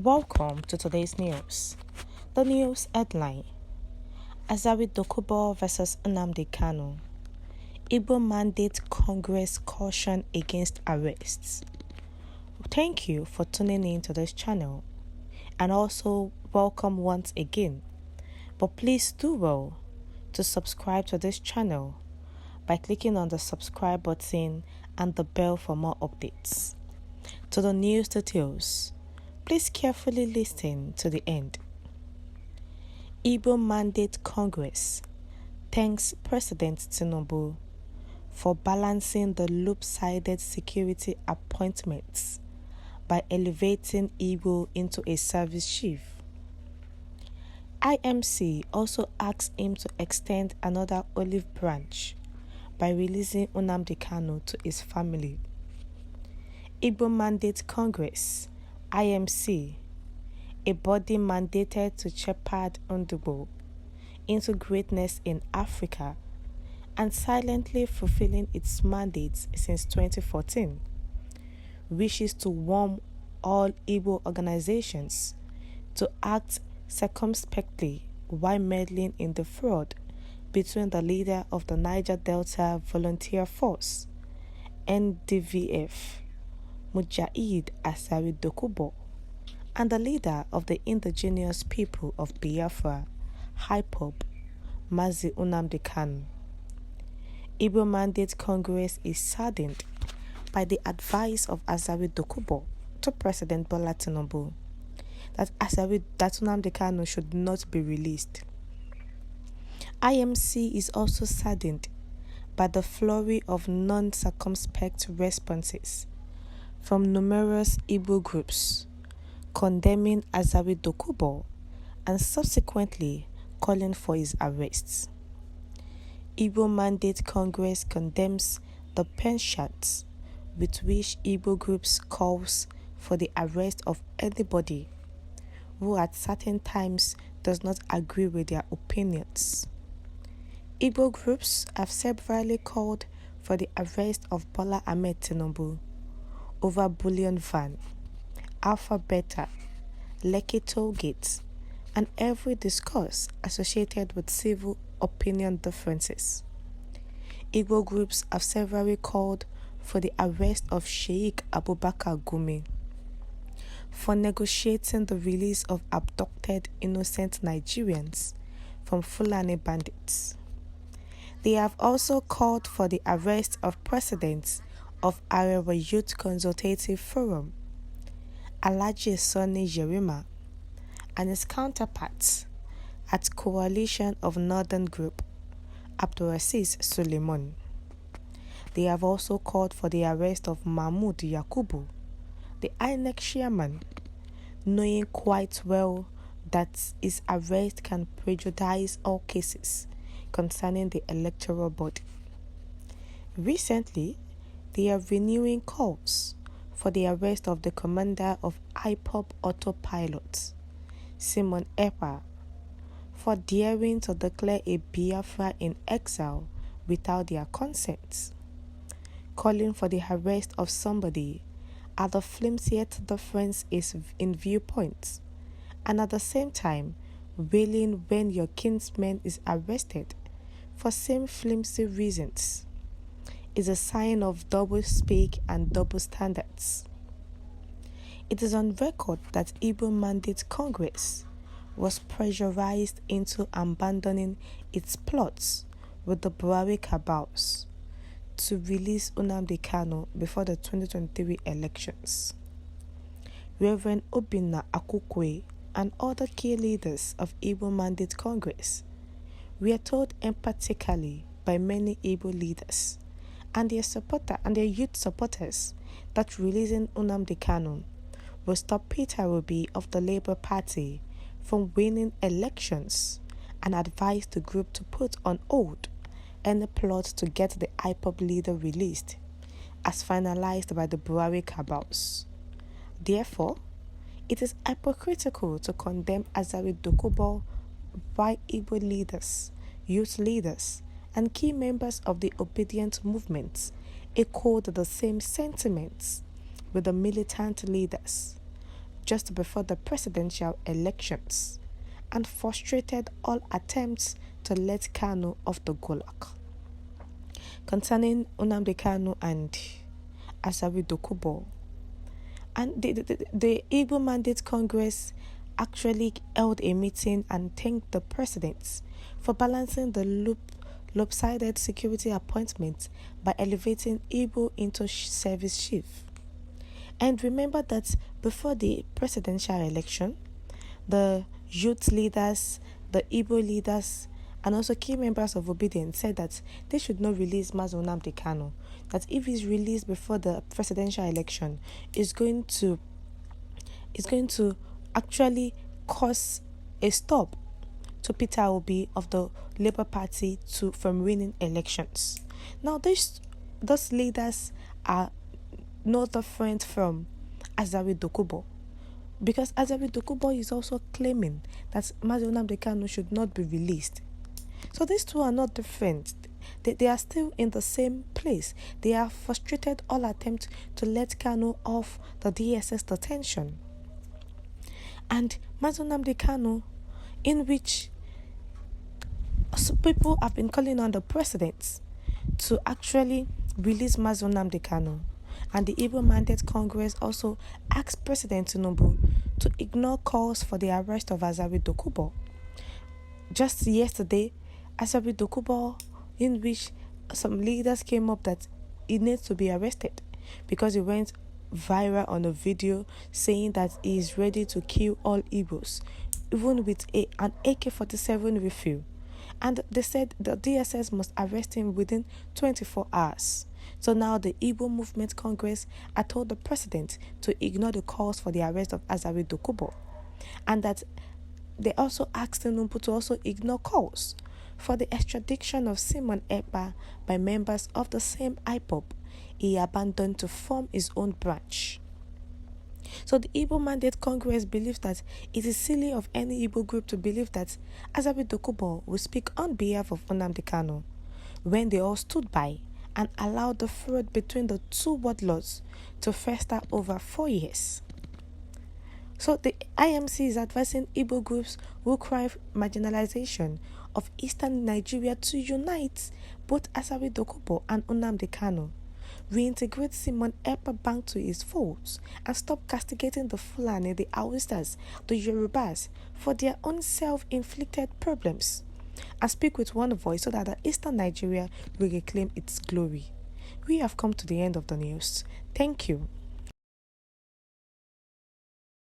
Welcome to today's news. The news headline: Asari Dokubo vs. Nnamdi Kanu. Igbo mandate Congress caution against arrests. Thank you for tuning in to this channel, and also welcome once again. But please do well to subscribe to this channel by clicking on the subscribe button and the bell for more updates. To the news details, please carefully listen to the end. Igbo Mandate Congress thanks President Tinubu for balancing the loop-sided security appointments by elevating Igbo into a service chief. IMC also asked him to extend another olive branch by releasing Nnamdi Kanu to his family. Igbo Mandate Congress IMC, a body mandated to shepherd Dokubo into greatness in Africa and silently fulfilling its mandates since 2014, wishes to warn all Igbo organizations to act circumspectly while meddling in the fraud between the leader of the Niger Delta Volunteer Force, NDVF, Jäīl Asari Dokubo, and the leader of the indigenous people of Biafra, HIPOB, Mazi Nnamdi Kanu. Igbo Mandate Congress is saddened by the advice of Asari Dokubo to President Bola Tinubu that Nnamdi Kanu should not be released. IMC is also saddened by the flurry of non-circumspect responses from numerous Igbo groups condemning Asari Dokubo and subsequently calling for his arrest. Igbo Mandate Congress condemns the penchant with which Igbo groups calls for the arrest of anybody who at certain times does not agree with their opinions. Igbo groups have severally called for the arrest of Bola Ahmed Tinubu over Bullion Van, Alpha Beta, Lekki Toll Gate, and every discourse associated with civil opinion differences. Igbo groups have severally called for the arrest of Sheikh Abubakar Gumi for negotiating the release of abducted innocent Nigerians from Fulani bandits. They have also called for the arrest of presidents of Arewa Youth Consultative Forum, Alhaji Sani Yerima, and his counterparts at Coalition of Northern Group, Abdulaziz Suleiman. They have also called for the arrest of Mahmood Yakubu, the INEC chairman, knowing quite well that his arrest can prejudice all cases concerning the electoral body. Recently, they are renewing calls for the arrest of the commander of IPOB Autopilot, Simon Ekpa, for daring to declare a Biafra in exile without their consent, calling for the arrest of somebody at the flimsiest difference is in viewpoints, and at the same time wailing when your kinsman is arrested for same flimsy reasons, is a sign of double speak and double standards. It is on record that Igbo Mandate Congress was pressurized into abandoning its plots with the Buhari cabals to release Nnamdi Kanu before the 2023 elections. Reverend Obinna Akukwe and other key leaders of Igbo Mandate Congress were told emphatically by many Igbo leaders and their youth supporters that releasing Nnamdi Kanu will stop Peter Obi of the Labour Party from winning elections, and advised the group to put on hold any plot to get the IPOB leader released, as finalized by the Buhari cabals. Therefore, it is hypocritical to condemn Asari Dokubo by Igbo leaders, youth leaders, and key members of the obedient movement echoed the same sentiments with the militant leaders, just before the presidential elections and frustrated all attempts to let Kanu off the Gulag. Concerning Nnamdi Kanu and Asari Dokubo, and the Igbo Mandate Congress actually held a meeting and thanked the presidents for balancing the lopsided security appointments by elevating Igbo into service chief. And remember that before the presidential election, the youth leaders, the Igbo leaders, and also key members of Obedience said that they should not release Mazi Nnamdi Kanu. That if he's released before the presidential election, is going to actually cause a stop to Peter Obi of the Labour Party from winning elections. Now, those leaders are no different from Asari Dokubo, because Asari Dokubo is also claiming that Mazi Nnamdi Kanu should not be released. So these two are not different. They are still in the same place. They have frustrated all attempts to let Kanu off the DSS detention. And Mazi Nnamdi Kanu, in which people have been calling on the president to actually release Mazi Nnamdi Kanu. And the Igbo Mandate Congress also asked President Tinubu to ignore calls for the arrest of Asari Dokubo. Just yesterday, Asari Dokubo, in which some leaders came up that he needs to be arrested because he went viral on a video saying that he is ready to kill all Igbos, even with an AK-47 refill. And they said the DSS must arrest him within 24 hours. So now the Igbo Movement Congress had told the president to ignore the calls for the arrest of Asari Dokubo, and that they also asked Tinubu to also ignore calls for the extradition of Simon Ekpa by members of the same IPOB he abandoned to form his own branch. So the Igbo Mandate Congress believes that it is silly of any Igbo group to believe that Asari Dokubo will speak on behalf of Nnamdi Kanu when they all stood by and allowed the feud between the two warlords to fester over 4 years. So the IMC is advising Igbo groups who cry marginalization of Eastern Nigeria to unite both Asari Dokubo and Nnamdi Kanu, reintegrate Simon Ekpa back to his folds, and stop castigating the Fulani, the Hausas, the Yorubas for their own self-inflicted problems, and speak with one voice so that the Eastern Nigeria will reclaim its glory. We have come to the end of the news. Thank you.